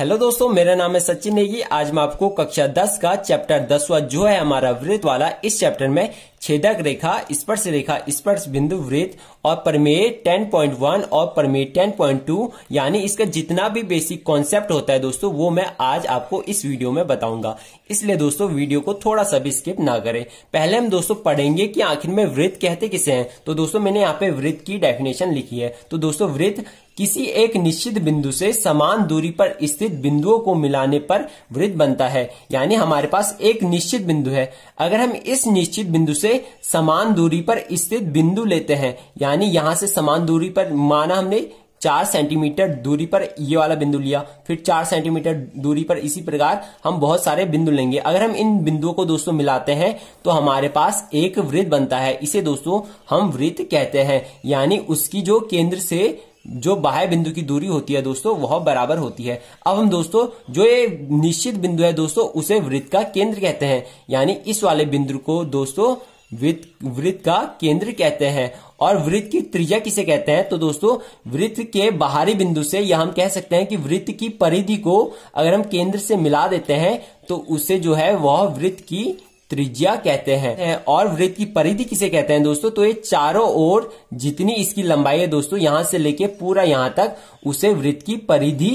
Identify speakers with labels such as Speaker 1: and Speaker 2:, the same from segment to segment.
Speaker 1: Hello दोस्तों, मेरा नाम है सचिन नेगी। आज मैं आपको कक्षा 10 का चैप्टर 10वां जो है हमारा वृत्त वाला, इस चैप्टर में छेदक रेखा, स्पर्श बिंदु, वृत्त और प्रमेय 10.1 और प्रमेय 10.2 यानी इसका जितना भी बेसिक कॉन्सेप्ट होता है दोस्तों, वो मैं आज आपको इस वीडियो में बताऊंगा। इसलिए दोस्तों वीडियो को थोड़ा सा भी स्किप ना करें। पहले हम दोस्तों पढ़ेंगे कि आखिर में वृत्त कहते किसे हैं। तो दोस्तों मैंने यहाँ पे वृत्त की डेफिनेशन लिखी है। तो दोस्तों वृत्त किसी एक निश्चित बिंदु से समान दूरी पर स्थित बिंदुओं को मिलाने पर वृत्त बनता है। यानी हमारे पास एक निश्चित बिंदु है, अगर हम इस निश्चित बिंदु से समान दूरी पर स्थित बिंदु लेते हैं, यानी यहां से समान दूरी पर, माना हमने 4 सेंटीमीटर दूरी पर ये वाला बिंदु लिया, फिर 4 सेंटीमीटर दूरी पर, इसी प्रकार हम बहुत सारे बिंदु लेंगे। अगर हम इन बिंदुओं को दोस्तों मिलाते हैं तो हमारे पास एक वृत्त बनता है। इसे दोस्तों हम वृत्त कहते हैं। यानी उसकी जो केंद्र से जो बाह्य बिंदु की दूरी होती है दोस्तों वह बराबर होती है। अब हम दोस्तों जो ये निश्चित बिंदु है दोस्तों उसे वृत्त का केंद्र कहते हैं। यानी इस वाले बिंदु को दोस्तों वृत्त का केंद्र कहते हैं। और वृत्त की त्रिज्या किसे कहते हैं? तो दोस्तों वृत्त के बाहरी बिंदु से, या हम कह सकते हैं कि वृत्त की परिधि को अगर हम केंद्र से मिला देते हैं तो उसे जो है वह वृत्त की त्रिज्या कहते हैं। और वृत्त की परिधि किसे कहते हैं दोस्तों? तो ये चारों ओर जितनी इसकी लंबाई है दोस्तों, यहां से लेके पूरा यहां तक, उसे वृत्त की परिधि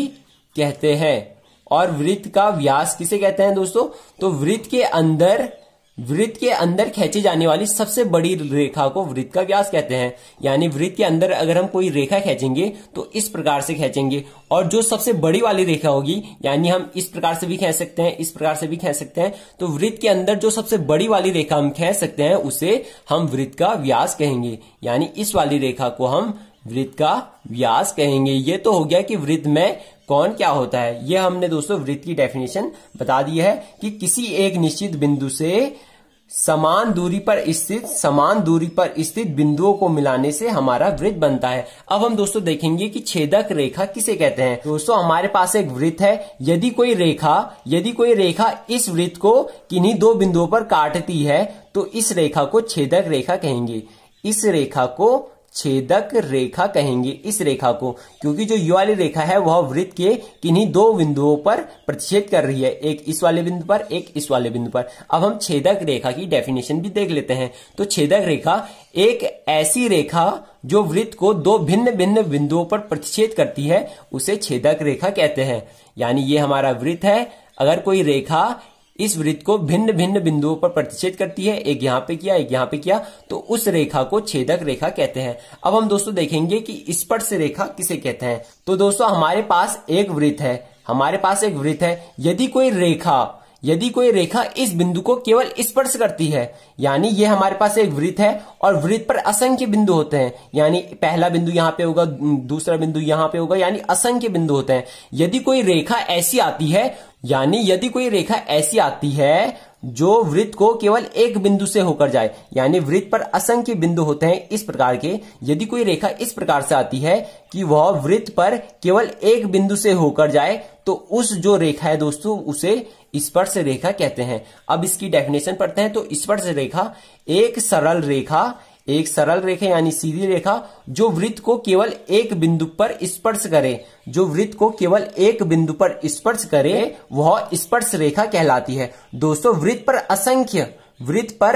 Speaker 1: कहते हैं। और वृत्त का व्यास किसे कहते हैं दोस्तों? तो वृत्त के अंदर खींची जाने वाली सबसे बड़ी रेखा को वृत्त का व्यास कहते हैं। यानी वृत्त के अंदर अगर हम कोई रेखा खींचेंगे तो इस प्रकार से खींचेंगे, और जो सबसे बड़ी वाली रेखा होगी, यानी हम इस प्रकार से भी खींच सकते हैं, इस प्रकार से भी खींच सकते हैं, तो वृत्त के अंदर जो सबसे बड़ी वाली रेखा हम खींच सकते हैं उसे हम वृत्त का व्यास कहेंगे। यानी इस वाली रेखा को हम वृत्त का व्यास कहेंगे। ये तो हो गया कि वृत्त में कौन क्या होता है। ये हमने दोस्तों वृत्त की डेफिनेशन बता दी है कि किसी एक निश्चित बिंदु से समान दूरी पर स्थित बिंदुओं को मिलाने से हमारा वृत्त बनता है। अब हम दोस्तों देखेंगे कि छेदक रेखा किसे कहते हैं। दोस्तों हमारे पास एक वृत्त है, यदि कोई रेखा इस वृत्त को किन्हीं दो बिंदुओं पर काटती है तो इस रेखा को छेदक रेखा कहेंगे। इस रेखा को छेदक रेखा कहेंगे, इस रेखा को, क्योंकि जो ये वाली रेखा है वह वृत्त के किन्हीं दो बिंदुओं पर प्रतिच्छेद कर रही है, एक इस वाले बिंदु पर, एक इस वाले बिंदु पर। अब हम छेदक रेखा की डेफिनेशन भी देख लेते हैं। तो छेदक रेखा एक ऐसी रेखा जो वृत्त को दो भिन्न भिन्न बिंदुओं पर प्रतिच्छेद करती है, उसे छेदक रेखा कहते हैं। यानी ये हमारा वृत्त है, अगर कोई रेखा इस वृत्त को भिन्न भिन्न बिंदुओं पर प्रतिच्छेद करती है, एक यहां पे किया, एक यहां पे किया, तो उस रेखा को छेदक रेखा कहते हैं। अब हम दोस्तों देखेंगे कि स्पर्श रेखा किसे कहते हैं। तो दोस्तों हमारे पास एक वृत्त है, यदि कोई रेखा इस बिंदु को केवल स्पर्श करती है, यानी ये हमारे पास एक वृत्त है और वृत्त पर असंख्य बिंदु होते हैं। यानी पहला बिंदु यहां पे होगा, दूसरा बिंदु यहां पे होगा, यानी असंख्य बिंदु होते हैं। यदि कोई रेखा ऐसी आती है जो वृत्त को केवल एक बिंदु से होकर जाए, यानी वृत्त पर असंख्य बिंदु होते हैं इस प्रकार के, यदि कोई रेखा इस प्रकार से आती है कि वह वृत्त पर केवल एक बिंदु से होकर जाए, तो उस जो रेखा है दोस्तों उसे स्पर्श रेखा कहते हैं। अब इसकी डेफिनेशन पढ़ते हैं। तो स्पर्श रेखा एक सरल रेखा यानी सीधी रेखा जो वृत्त को केवल एक बिंदु पर स्पर्श करे, वह स्पर्श रेखा कहलाती है। दोस्तों वृत्त पर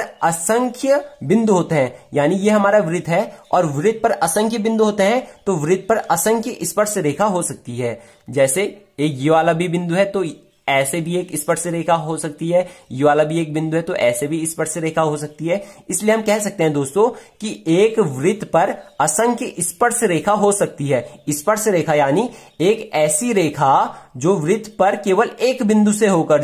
Speaker 1: असंख्य बिंदु होते हैं, यानी ये हमारा वृत्त है और वृत्त पर असंख्य बिंदु होते हैं, तो वृत्त पर असंख्य स्पर्श रेखा हो सकती है। जैसे एक ये वाला भी बिंदु है तो ऐसे भी एक स्पर्श रेखा हो सकती है, ये वाला भी एक बिंदु है तो ऐसे भी स्पर्श रेखा हो सकती है। इसलिए हम कह सकते हैं दोस्तों कि एक वृत्त पर असंख्य स्पर्श रेखा हो सकती है। स्पर्श रेखा यानी एक ऐसी रेखा जो वृत्त पर केवल एक बिंदु से होकर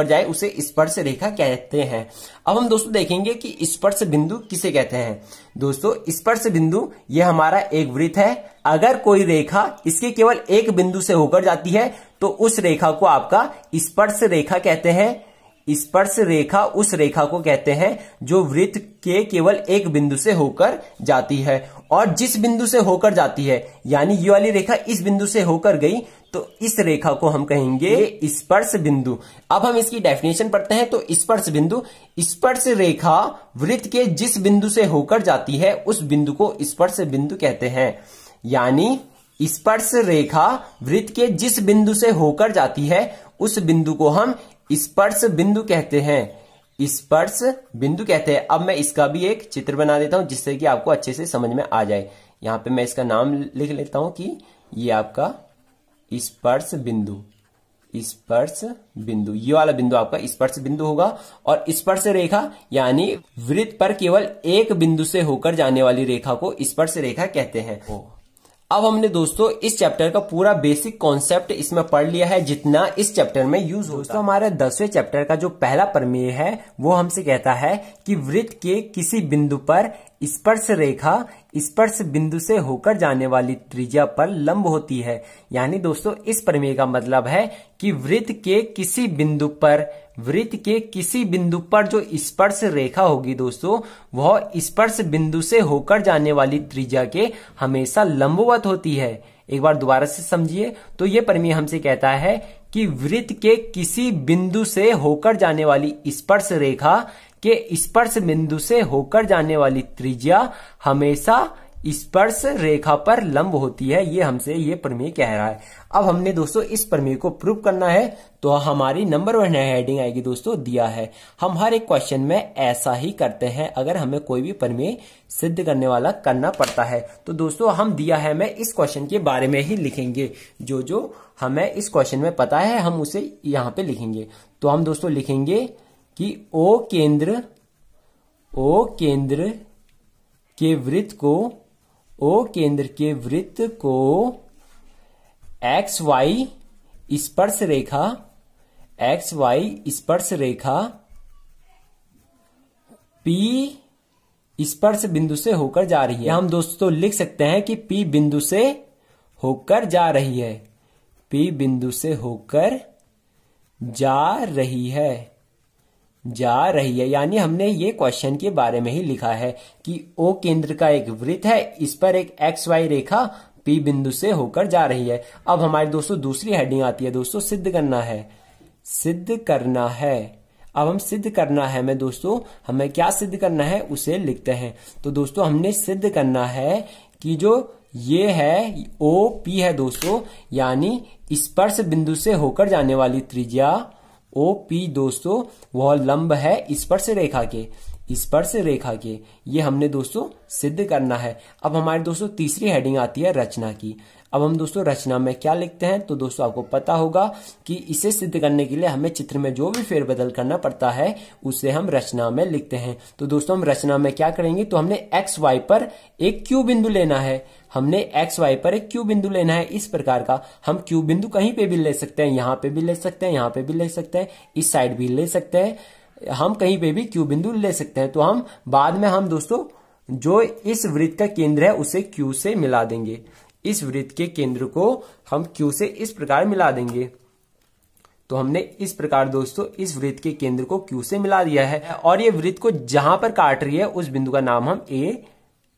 Speaker 1: जाए, उसे स्पर्श रेखा कहते हैं। अब हम दोस्तों देखेंगे कि स्पर्श बिंदु किसे कहते हैं। दोस्तों स्पर्श बिंदु ये हमारा एक वृत्त है, अगर कोई रेखा इसके केवल एक बिंदु से होकर जाती है तो उस रेखा को आपका स्पर्श रेखा कहते हैं। स्पर्श रेखा उस रेखा को कहते हैं जो वृत्त के केवल एक बिंदु से होकर जाती है, और जिस बिंदु से होकर जाती है, यानी ये वाली रेखा इस बिंदु से होकर गई, तो इस रेखा को हम कहेंगे स्पर्श बिंदु। अब हम इसकी डेफिनेशन पढ़ते हैं। तो स्पर्श रेखा वृत्त के जिस बिंदु से होकर जाती है उस बिंदु को स्पर्श बिंदु कहते हैं। यानी स्पर्श रेखा वृत्त के जिस बिंदु से होकर जाती है उस बिंदु को हम स्पर्श बिंदु कहते हैं। स्पर्श बिंदु कहते हैं। अब मैं इसका भी एक चित्र बना देता हूं जिससे कि आपको अच्छे से समझ में आ जाए। यहां पे मैं इसका नाम लिख लेता हूं कि ये आपका स्पर्श बिंदु, स्पर्श बिंदु, ये वाला बिंदु आपका स्पर्श बिंदु होगा। और स्पर्श रेखा यानी वृत्त पर केवल एक बिंदु से होकर जाने वाली रेखा को स्पर्श रेखा कहते हैं। अब हमने दोस्तों इस चैप्टर का पूरा बेसिक कॉन्सेप्ट इसमें पढ़ लिया है जितना इस चैप्टर में यूज होता है। दोस्तों हमारे 10वें चैप्टर का जो पहला प्रमेय है वो हमसे कहता है कि वृत्त के किसी बिंदु पर स्पर्श रेखा स्पर्श बिंदु से होकर जाने वाली त्रिज्या पर लंब होती है। यानी दोस्तों इस प्रमेय का मतलब है कि वृत्त के किसी बिंदु पर जो स्पर्श रेखा होगी दोस्तों वह स्पर्श बिंदु से होकर जाने वाली त्रिज्या के हमेशा लंबवत होती है। एक बार दोबारा से समझिए। तो यह प्रमेय हमसे कहता है कि वृत्त के किसी बिंदु से होकर जाने वाली स्पर्श रेखा के स्पर्श बिंदु से होकर जाने वाली त्रिज्या हमेशा स्पर्श रेखा पर लंब होती है। ये हमसे ये प्रमेय कह रहा है। अब हमने दोस्तों इस प्रमेय को प्रूव करना है तो हमारी नंबर 1 हेडिंग आएगी दोस्तों दिया है। हम हर एक क्वेश्चन में ऐसा ही करते हैं अगर हमें कोई भी प्रमेय सिद्ध करने वाला करना पड़ता है। तो दोस्तों हम दिया है मैं इस क्वेश्चन के बारे में ही लिखेंगे। जो हमें इस क्वेश्चन में पता है हम उसे यहाँ पे लिखेंगे। तो हम दोस्तों लिखेंगे कि ओ केंद्र के वृत्त को XY स्पर्श रेखा P स्पर्श बिंदु से होकर जा रही है। हम दोस्तों लिख सकते हैं कि P बिंदु से होकर जा रही है, P बिंदु से होकर जा रही है। यानी हमने ये क्वेश्चन के बारे में ही लिखा है कि O केंद्र का एक वृत्त है, इस पर एक XY रेखा P बिंदु से होकर जा रही है। अब हमारी दोस्तों दूसरी हेडिंग आती है दोस्तों सिद्ध करना है। अब हम सिद्ध करना है में दोस्तों हमें क्या सिद्ध करना है उसे लिखते हैं। तो दोस्तों हमने सिद्ध करना है कि जो ये है OP है दोस्तों यानी स्पर्श बिंदु से होकर जाने वाली त्रिज्या OP दोस्तों वह लंब है स्पर्श रेखा के। ये हमने दोस्तों सिद्ध करना है। अब हमारी दोस्तों तीसरी हेडिंग आती है रचना की। अब हम दोस्तों रचना में क्या लिखते हैं तो दोस्तों आपको पता होगा कि इसे सिद्ध करने के लिए हमें चित्र में जो भी फेरबदल करना पड़ता है उसे हम रचना में लिखते हैं। तो दोस्तों हम रचना में क्या करेंगे तो हमने XY पर एक Q बिंदु लेना है। इस प्रकार का हम Q बिंदु कहीं पे भी ले सकते हैं, यहाँ पे भी ले सकते हैं, यहाँ पे भी ले सकते हैं, इस साइड भी ले सकते हैं, हम कहीं पे भी Q बिंदु ले सकते हैं। तो हम बाद में हम दोस्तों जो इस वृत्त का केंद्र है उसे Q से मिला देंगे। इस वृत्त के केंद्र को हम Q से इस प्रकार मिला देंगे। तो हमने इस प्रकार दोस्तों इस वृत्त के केंद्र को Q से मिला दिया है और ये वृत्त को जहां पर काट रही है उस बिंदु का नाम हम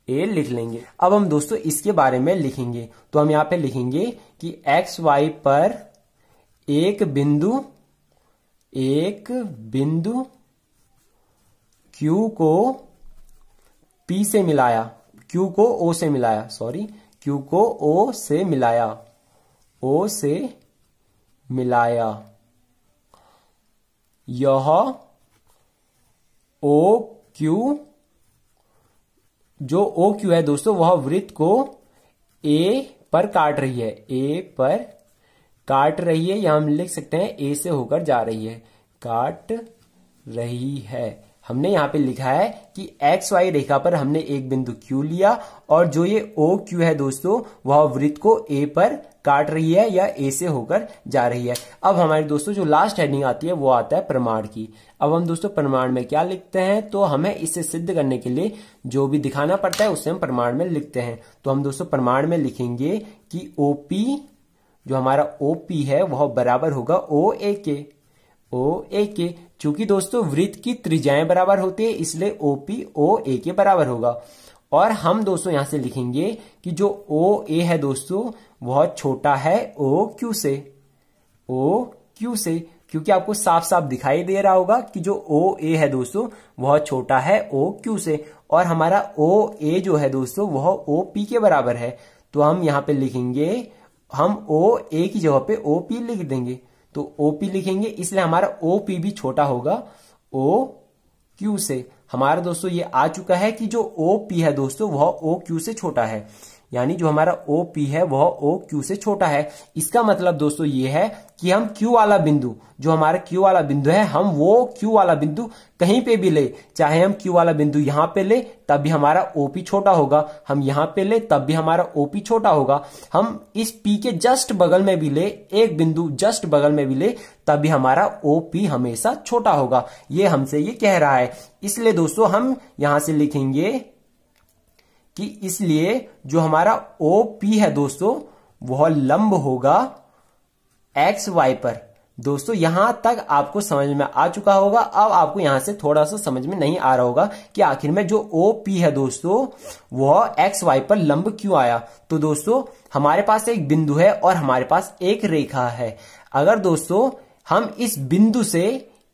Speaker 1: A लिख लेंगे। अब हम दोस्तों इसके बारे में लिखेंगे। तो हम यहाँ पे लिखेंगे कि XY पर एक बिंदु Q को P से मिलाया, Q को O से मिलाया, Q को O से मिलाया। यह OQ जो OQ है दोस्तों वह वृत्त को A पर काट रही है, या हम लिख सकते हैं A से होकर जा रही है, काट रही है। हमने यहाँ पे लिखा है कि XY रेखा पर हमने एक बिंदु Q लिया और जो ये OQ है दोस्तों वह वृत्त को A पर काट रही है या A से होकर जा रही है। अब हमारे दोस्तों जो लास्ट हेडिंग आती है वो आता है प्रमाण की। अब हम दोस्तों प्रमाण में क्या लिखते हैं तो हमें इसे सिद्ध करने के लिए जो भी दिखाना पड़ता है उसे हम प्रमाण में लिखते हैं। तो हम दोस्तों प्रमाण में लिखेंगे कि OP जो हमारा OP है वह बराबर होगा OA के। चूंकि दोस्तों वृत्त की त्रिज्याएं बराबर होती है इसलिए OP OA के बराबर होगा। और हम दोस्तों यहां से लिखेंगे कि जो OA है दोस्तों वह छोटा है OQ से, क्योंकि आपको साफ साफ दिखाई दे रहा होगा कि जो OA है दोस्तों वह छोटा है OQ से और हमारा OA जो है दोस्तों वह OP के बराबर है। तो हम यहाँ पे लिखेंगे, हम ओ ए की जगह पे ओ पी लिख देंगे, तो ओ पी लिखेंगे, इसलिए हमारा ओ पी भी छोटा होगा ओ क्यू से। हमारा दोस्तों ये आ चुका है कि जो ओ पी है दोस्तों वह ओ क्यू से छोटा है, यानी जो हमारा ओ पी है वह ओ क्यू से छोटा है। इसका मतलब दोस्तों ये है कि हम क्यू वाला बिंदु, जो हमारा क्यू वाला बिंदु है, हम वो क्यू वाला बिंदु कहीं पे भी ले, चाहे हम क्यू वाला बिंदु यहां पे ले तब भी हमारा ओपी छोटा होगा, हम यहां पे ले तब भी हमारा ओपी छोटा होगा, हम इस पी के जस्ट बगल में भी ले, एक बिंदु जस्ट बगल में भी ले तब भी हमारा ओपी हमेशा छोटा होगा। ये हमसे ये कह रहा है। इसलिए दोस्तों हम यहां से लिखेंगे कि इसलिए जो हमारा OP है दोस्तों वह लंब होगा XY पर। दोस्तों यहां तक आपको समझ में आ चुका होगा। अब आपको यहां से थोड़ा सा समझ में नहीं आ रहा होगा कि आखिर में जो OP है दोस्तों वह XY पर लंब क्यों आया। तो दोस्तों हमारे पास एक बिंदु है और हमारे पास एक रेखा है। अगर दोस्तों हम इस बिंदु से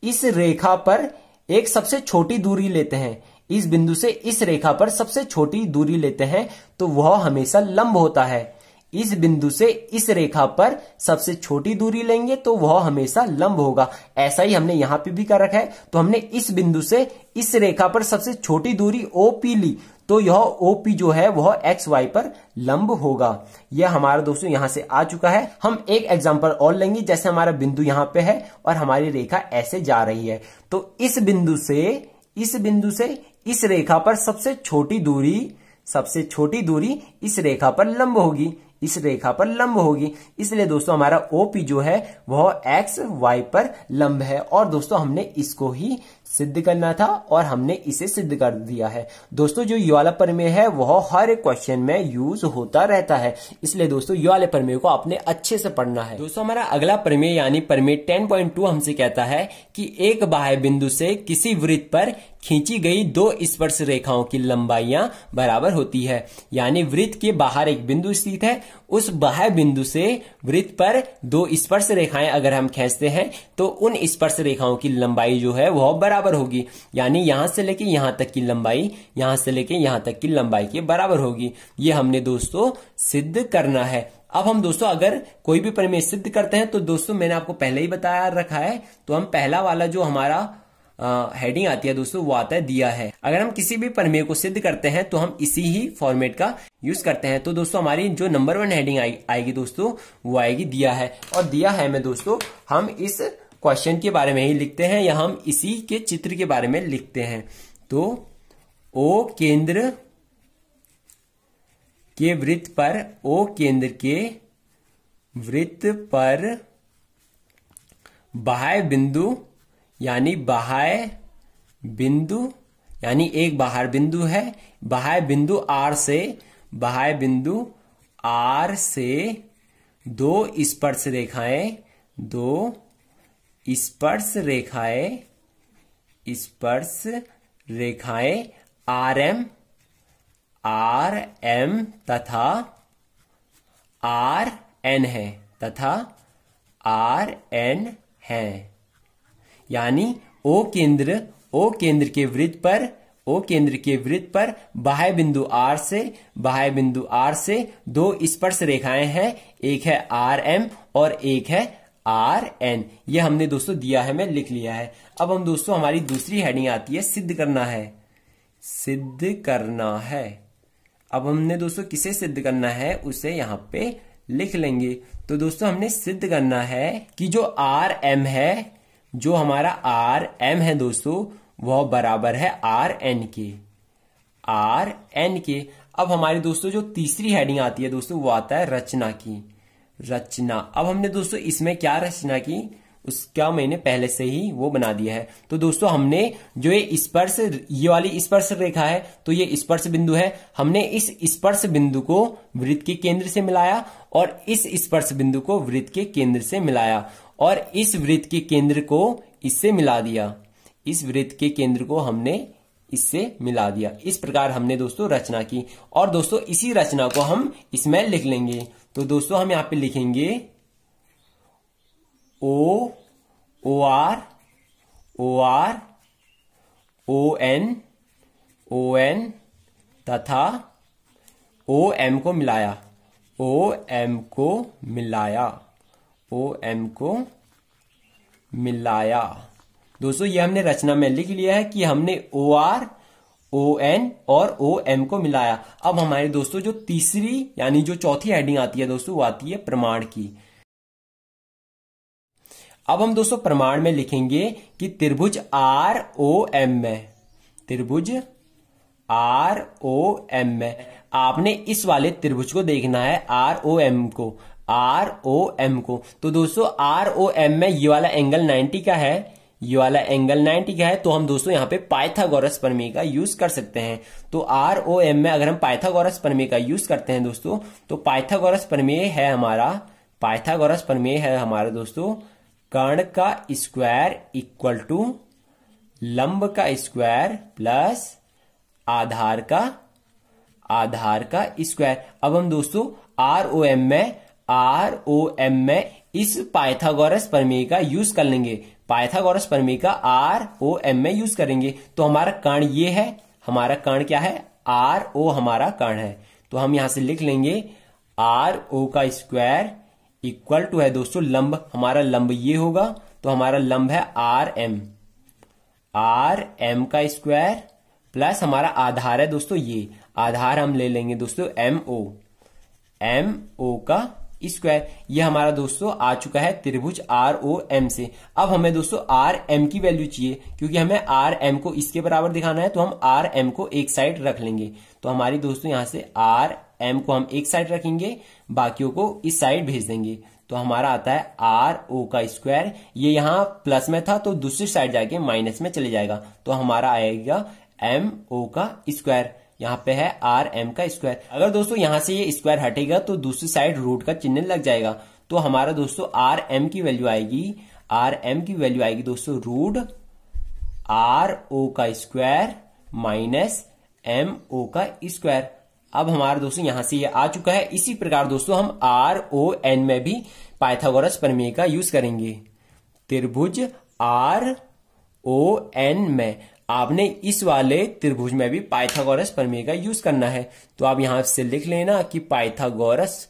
Speaker 1: इस रेखा पर एक सबसे छोटी दूरी लेते हैं, इस बिंदु से इस रेखा पर सबसे छोटी दूरी लेते हैं, तो वह हमेशा लंब होता है। इस बिंदु से इस रेखा पर सबसे छोटी दूरी लेंगे तो वह हमेशा लंब होगा। ऐसा ही हमने यहां पे भी कर रखा है। तो हमने इस बिंदु से इस रेखा पर सबसे छोटी दूरी OP ली, तो यह OP जो है वह XY पर लंब होगा। यह हमारा दोस्तों यहां से आ चुका है। हम एक एग्जांपल और लेंगे। जैसे हमारा बिंदु यहां पे है और हमारी रेखा ऐसे जा रही है, तो इस बिंदु से इस रेखा पर सबसे छोटी दूरी इस रेखा पर लंब होगी, इस रेखा पर लंब होगी। इसलिए दोस्तों हमारा OP जो है वह XY पर लंब है। और दोस्तों हमने इसको ही सिद्ध करना था और हमने इसे सिद्ध कर दिया है। दोस्तों जो ये वाला प्रमेय है वह हर एक क्वेश्चन में यूज होता रहता है, इसलिए दोस्तों ये वाले प्रमेय को आपने अच्छे से पढ़ना है। दोस्तों हमारा अगला प्रमेय यानी प्रमेय 10.2 हमसे कहता है कि एक बाह्य बिंदु से किसी वृत्त पर खींची गई दो स्पर्श रेखाओं की लंबाइयां बराबर होती है। यानी वृत्त के बाहर एक बिंदु स्थित है, उस बाह्य बिंदु से वृत्त पर दो स्पर्श रेखाएं अगर हम खींचते हैं तो उन स्पर्श रेखाओं की लंबाई जो है वह बराबर होगी। यानी यहां से लेके यहां तक की लंबाई यहां से लेके यहां तक की लंबाई के बराबर होगी। ये हमने दोस्तों सिद्ध करना है। अब हम दोस्तों अगर कोई भी प्रमेय सिद्ध करते हैं तो दोस्तों मैंने आपको पहले ही बताया रखा है, तो हम पहला वाला जो हमारा हेडिंग आती है दोस्तों वो आता है दिया है। अगर हम किसी भी प्रमेय को सिद्ध करते हैं तो हम इसी ही फॉर्मेट का यूज करते हैं। तो दोस्तों हमारी जो नंबर 1 हेडिंग आएगी दोस्तों वो आएगी दिया है। और दिया है में दोस्तों हम इस क्वेश्चन के बारे में ही लिखते हैं या हम इसी के चित्र के बारे में लिखते हैं। तो O केंद्र के वृत्त पर, O केंद्र के वृत्त पर बाह्य बिंदु यानी एक बाहर बिंदु है, बाह्य बिंदु R से दो स्पर्श रेखाएं RM तथा RN है। यानी O केंद्र के वृत्त पर बाह्य बिंदु R से दो स्पर्श रेखाएं हैं, एक है RM और एक है RN। ये हमने दोस्तों दिया है में लिख लिया है। अब हम दोस्तों हमारी दूसरी हेडिंग आती है सिद्ध करना है। अब हमने दोस्तों किसे सिद्ध करना है उसे यहां पे लिख लेंगे। तो दोस्तों हमने सिद्ध करना है कि जो RM है, जो हमारा RM है दोस्तों वह बराबर है RN के। अब हमारी दोस्तों जो तीसरी हेडिंग आती है दोस्तों वो आता है रचना। अब हमने दोस्तों इसमें क्या रचना की उसका मैंने पहले से ही वो बना दिया है। तो दोस्तों हमने जो ये वाली स्पर्श रेखा है तो ये स्पर्श बिंदु है, हमने इस स्पर्श बिंदु को वृत्त के केंद्र से मिलाया और इस स्पर्श बिंदु को वृत्त के केंद्र से मिलाया और इस वृत्त के केंद्र को इससे मिला दिया, इस वृत्त के केंद्र को हमने इससे मिला दिया। इस प्रकार हमने दोस्तों रचना की और दोस्तों इसी रचना को हम इसमें लिख लेंगे। तो दोस्तों हम यहां पे लिखेंगे OR ON तथा OM को मिलाया, OM को मिलाया, OM को मिलाया। दोस्तों ये हमने रचना में लिख लिया है कि हमने OR, ON और OM को मिलाया। अब हमारे दोस्तों जो तीसरी यानी जो चौथी हेडिंग आती है दोस्तों, वो आती है प्रमाण की। अब हम दोस्तों प्रमाण में लिखेंगे कि त्रिभुज ROM में, त्रिभुज ROM में आपने इस वाले त्रिभुज को देखना है, ROM को, ROM को। तो दोस्तों ROM में ये वाला एंगल 90 का है, ये वाला एंगल 90 का है, तो हम दोस्तों यहाँ पे पाइथागोरस प्रमेय का यूज कर सकते हैं। तो ROM में अगर हम पाइथागोरस प्रमेय का यूज करते हैं दोस्तों, तो पाइथागोरस प्रमेय है हमारा, पाइथागोरस प्रमेय है हमारा दोस्तों, कर्ण का स्क्वायर इक्वल टू लंब का स्क्वायर प्लस आधार का स्क्वायर। अब हम दोस्तों ROM में इस पाइथागोरस प्रमेय का यूज कर लेंगे, पाइथागोरस प्रमेय का ROM में यूज करेंगे। तो हमारा कर्ण ये है, हमारा कर्ण क्या है, RO हमारा कर्ण है। तो हम यहां से लिख लेंगे RO का स्क्वायर इक्वल टू है दोस्तों लंब, हमारा लंब ये होगा, तो हमारा लंब है RM का स्क्वायर प्लस हमारा आधार है दोस्तों, ये आधार हम ले लेंगे दोस्तों MO का स्क्वायर। ये हमारा दोस्तों आ चुका है त्रिभुज ROM से। अब हमें दोस्तों RM की वैल्यू चाहिए, क्योंकि हमें RM को इसके बराबर दिखाना है, तो हम RM को एक साइड रख लेंगे। तो हमारी दोस्तों यहां से RM को हम एक साइड रखेंगे, बाकियों को इस साइड भेज देंगे। तो हमारा आता है RO का स्क्वायर, ये यहां प्लस में था तो दूसरी साइड जाके माइनस में चले जाएगा, तो हमारा आएगा MO का स्क्वायर। यहाँ पे है RM का स्क्वायर। अगर दोस्तों यहां से ये स्क्वायर हटेगा तो दूसरी साइड रूट का चिन्ह लग जाएगा। तो हमारा दोस्तों RM की वैल्यू आएगी दोस्तों रूट RO का स्क्वायर माइनस MO का स्क्वायर। अब हमारा दोस्तों यहां से ये आ चुका है। इसी प्रकार दोस्तों हम RON में भी पाइथागोरस प्रमेय का यूज करेंगे। त्रिभुज RON में आपने इस वाले त्रिभुज में भी पाइथागोरस प्रमेय का यूज करना है। तो आप यहां से लिख लेना कि पाइथागोरस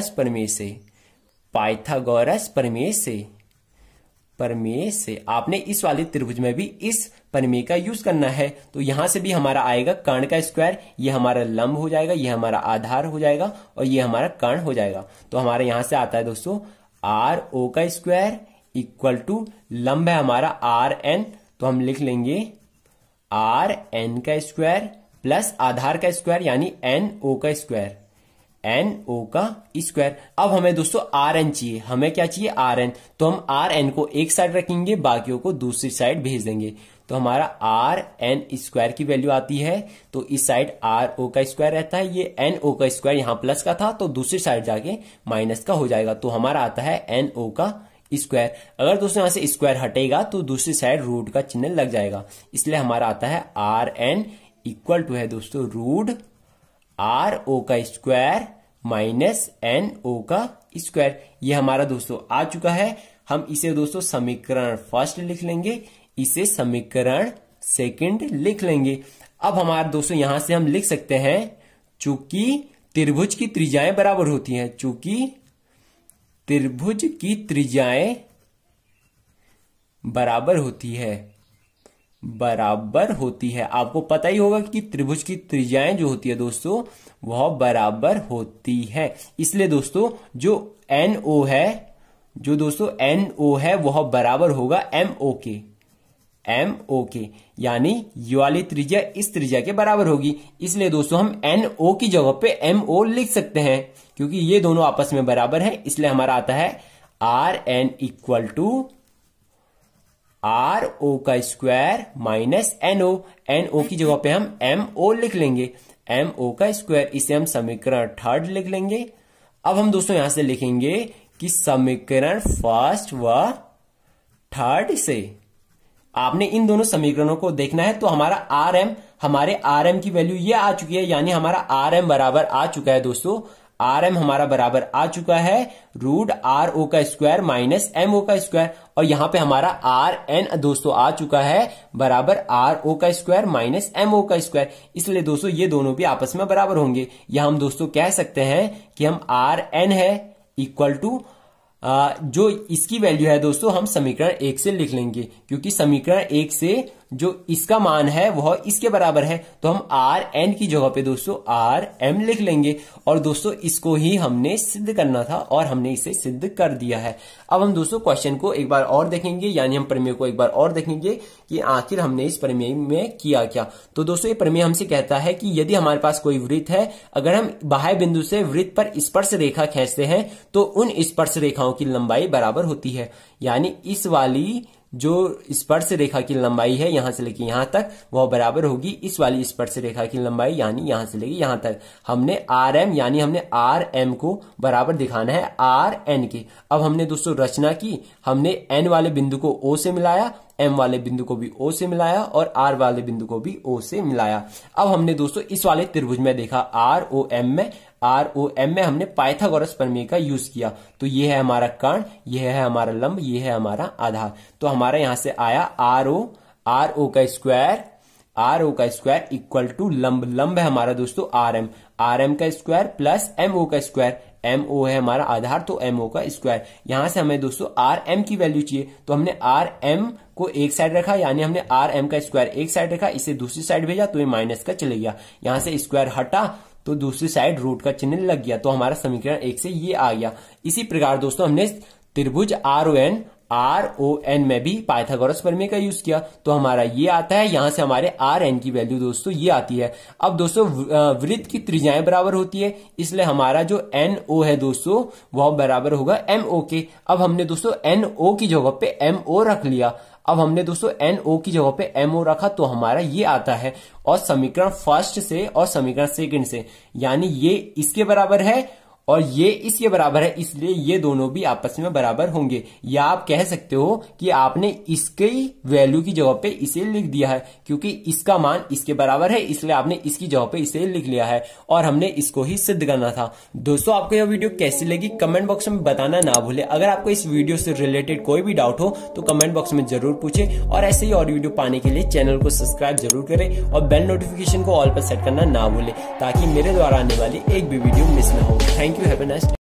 Speaker 1: प्रमेय से आपने इस वाले त्रिभुज में भी इस प्रमेय का यूज करना है। तो यहां से भी हमारा आएगा कर्ण का स्क्वायर, ये हमारा लंब हो जाएगा, ये हमारा आधार हो जाएगा और ये हमारा कर्ण हो जाएगा। तो हमारे यहां से आता है दोस्तों RO का स्क्वायर इक्वल टू लंब है हमारा RN, तो हम लिख लेंगे RN का स्क्वायर प्लस आधार का स्क्वायर यानी NO का स्क्वायर, NO का स्क्वायर। अब हमें दोस्तों RN चाहिए, हमें क्या चाहिए RN, तो हम RN को एक साइड रखेंगे, बाकियों को दूसरी साइड भेज देंगे। तो हमारा RN स्क्वायर की वैल्यू आती है, तो इस साइड RO का स्क्वायर रहता है, ये NO का स्क्वायर यहां प्लस का था तो दूसरी साइड जाके माइनस का हो जाएगा। तो हमारा आता है NO का स्क्वायर। अगर दोस्तों यहां से स्क्वायर हटेगा तो दूसरी साइड रूट का चिन्ह लग जाएगा, इसलिए हमारा आता है RN इक्वल टू है दोस्तों रूट RO का स्क्वायर माइनस NO का स्क्वायर। ये हमारा दोस्तों आ चुका है। हम इसे दोस्तों समीकरण फर्स्ट लिख लेंगे, इसे समीकरण सेकंड लिख लेंगे। अब हमारे दोस्तों यहां से हम लिख सकते हैं, चूंकि त्रिभुज की त्रिज्याएं बराबर होती हैं, चूंकि त्रिभुज की त्रिज्याएं बराबर होती है। आपको पता ही होगा कि त्रिभुज की त्रिज्याएं जो होती है दोस्तों वह बराबर होती है। इसलिए दोस्तों जो NO है वह बराबर होगा MO के, यानी ये वाली त्रिज्या इस त्रिज्या के बराबर होगी। इसलिए दोस्तों हम NO की जगह पे MO लिख सकते हैं, क्योंकि ये दोनों आपस में बराबर हैं। इसलिए हमारा आता है RN इक्वल टू RO का स्क्वायर माइनस NO की जगह पे हम MO लिख लेंगे, MO का स्क्वायर। इसे हम समीकरण थर्ड लिख लेंगे। अब हम दोस्तों यहां से लिखेंगे कि समीकरण फर्स्ट व थर्ड से आपने इन दोनों समीकरणों को देखना है। तो हमारे RM की वैल्यू ये आ चुकी है, यानी हमारा RM बराबर आ चुका है दोस्तों आर एम हमारा बराबर आ चुका है रूट आर ओ का स्क्वायर माइनस एम ओ का स्क्वायर, और यहां पे हमारा आर एन दोस्तों आ चुका है बराबर आर ओ का स्क्वायर माइनस एम ओ का स्क्वायर। इसलिए दोस्तों ये दोनों भी आपस में बराबर होंगे, या हम दोस्तों कह सकते हैं कि हम आर एन है इक्वल टू जो इसकी वैल्यू है दोस्तों हम समीकरण 1 से लिख लेंगे, क्योंकि समीकरण 1 से जो इसका मान है वह इसके बराबर है, तो हम आर एन की जगह पे दोस्तों आर एम लिख लेंगे। और दोस्तों इसको ही हमने सिद्ध करना था और हमने इसे सिद्ध कर दिया है। अब हम दोस्तों क्वेश्चन को एक बार और देखेंगे, यानी हम प्रमेय को एक बार और देखेंगे कि आखिर हमने इस प्रमेय में किया क्या। तो दोस्तों ये प्रमेय हमसे कहता है कि यदि हमारे पास कोई वृत्त है, अगर हम बाह्य बिंदु से वृत्त पर स्पर्श रेखा खींचते हैं तो उन स्पर्श रेखाओं की लंबाई बराबर होती है। यानी इस वाली जो स्पर्श रेखा की लंबाई है यहां से लेके यहां तक वह बराबर होगी इस वाली स्पर्श रेखा की लंबाई, यानी यहां से लेके यहां तक। हमने आर एम यानी हमने आर एम को बराबर दिखाना है आर एन के। अब हमने दोस्तों रचना की, हमने एन वाले बिंदु को ओ से मिलाया, एम वाले बिंदु को भी ओ से मिलाया और आर वाले बिंदु को भी ओ से मिलाया। अब हमने दोस्तों इस वाले त्रिभुज में देखा आर ओ एम में हमने पाइथागोरस प्रमेय का यूज किया। तो ये है हमारा कर्ण, ये है हमारा लंब, ये है हमारा आधार। तो हमारा यहां से आया आर ओ का स्क्वायर इक्वल टू लंब है हमारा दोस्तों आर एम का स्क्वायर प्लस एम ओ का स्क्वायर, एम ओ है हमारा आधार तो एम ओ का स्क्वायर। यहां से हमें दोस्तों आर एम की वैल्यू चाहिए, तो हमने आर एम को एक साइड रखा, यानी हमने आर एम का स्क्वायर एक साइड रखा, इसे दूसरी साइड भेजा तो ये माइनस का चले गया, यहां से स्क्वायर हटा तो दूसरी साइड रूट का चिन्ह लग गया, तो हमारा समीकरण 1 से ये आ गया। इसी प्रकार दोस्तों हमने त्रिभुज आर ओ एन में भी पाइथागोरस प्रमेय का यूज किया, तो हमारा ये आता है, यहां से हमारे आर एन की वैल्यू दोस्तों ये आती है। अब दोस्तों वृत्त की त्रिज्याएं बराबर होती है, इसलिए हमारा जो एन ओ है दोस्तों वह बराबर होगा एम ओ के। अब हमने दोस्तों एन ओ की जगह पे एम ओ रख लिया, अब हमने दोस्तों एन ओ की जगह पे एम ओ रखा तो हमारा ये आता है। और समीकरण फर्स्ट से और समीकरण सेकंड से, यानी ये इसके बराबर है और ये इसके बराबर है, इसलिए ये दोनों भी आपस में बराबर होंगे। या आप कह सकते हो कि आपने इसकी वैल्यू की जगह पे इसे लिख दिया है, क्योंकि इसका मान इसके बराबर है इसलिए आपने इसकी जगह पे इसे लिख लिया है और हमने इसको ही सिद्ध करना था। दोस्तों आपको यह वीडियो कैसी लगी कमेंट बॉक्स में बताना ना भूले। अगर आपको इस वीडियो से रिलेटेड कोई भी डाउट हो तो कमेंट बॉक्स में जरूर पूछे, और ऐसे ही और वीडियो पाने के लिए चैनल को सब्सक्राइब जरूर करें और बेल नोटिफिकेशन को ऑल पर सेट करना ना भूले, ताकि मेरे द्वारा आने वाली एक भी वीडियो मिस ना हो। Thank you, have a nice day.